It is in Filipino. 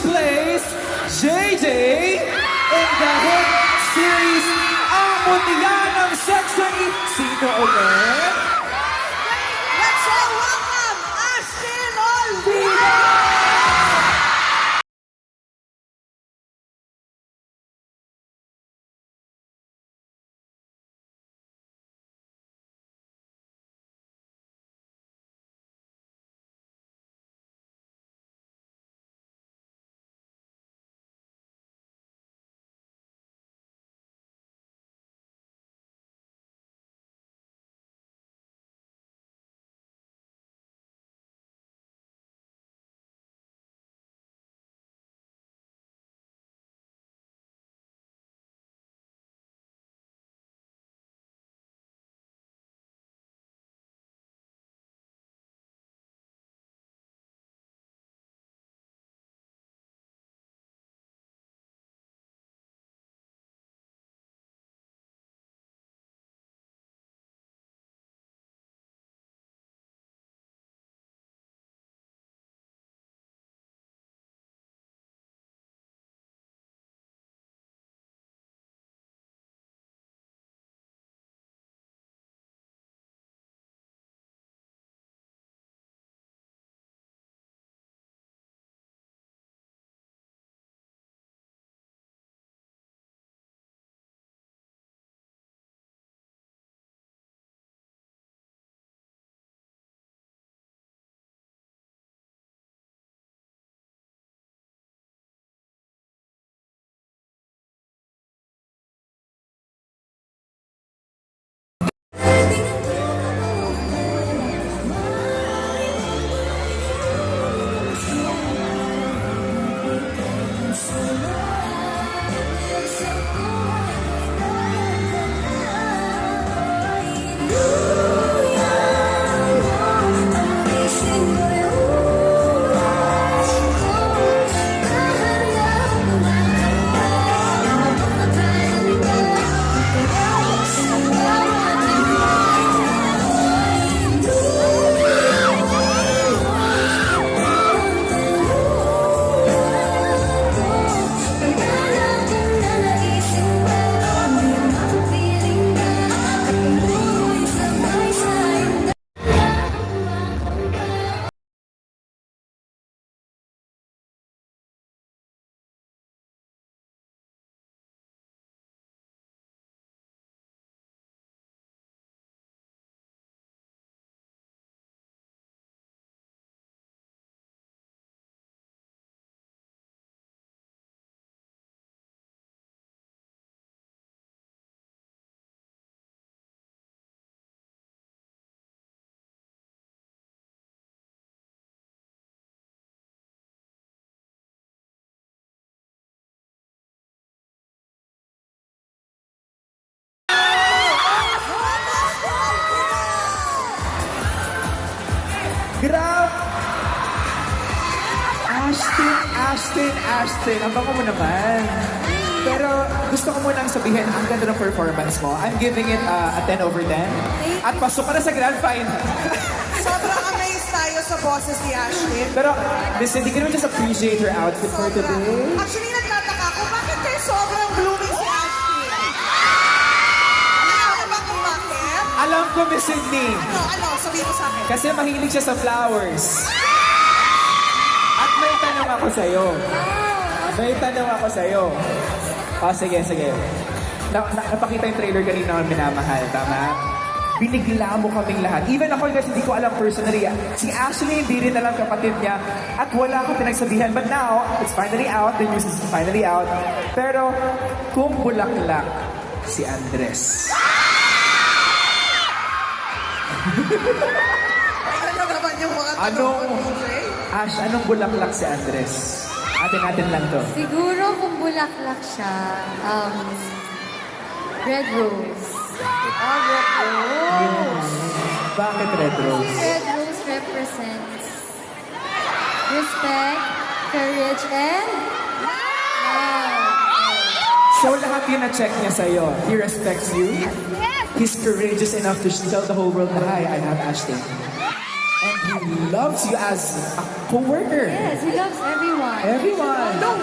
plays JJ in the hit series Ang Mutya ng Sexy. Sino ulit? Let's all welcome Ashton Olvida! Grab! Ashton, ang bango mo naman. Pero gusto ko munang sabihin, ang ganda ng performance mo. I'm giving it a 10 over 10. At pasok ka na sa grand final. Sobrang amazed tayo sa boses ni Ashton. Pero, Miss Cindy, can we just appreciate her outfit for today? Actually, nagtataka ako, bakit kayo sobrang blooming si Ashton? Alam mo ba kung bakit? Alam ko, Miss Cindy. Ano? Sabihin mo sa akin. Kasi mahilig siya sa flowers. At may tanong ako sa'yo. Sige. Napakita yung trailer kanina ng Minamahal, tama? Binigla mo kaming lahat. Even ako guys, hindi ko alam personally. Si Ashley, hindi rin alam kapatid niya. At wala akong pinagsabihan. But now, it's finally out. The news is finally out. Pero, kung bulaklak si Andres. Ano naman yung mga tanong Anong, mo, DJ? Ash, anong bulaklak si Andres? Atin lang to. Siguro kung bulaklak siya, red rose. Red Rose. Bakit red rose? Red rose represents respect, courage, and love. So lahat yun na-check niya sa'yo. He respects you. He's courageous enough to tell the whole world na, hi, I have Ashton. And he loves you as a co-worker. Yes, he loves everyone. Everyone.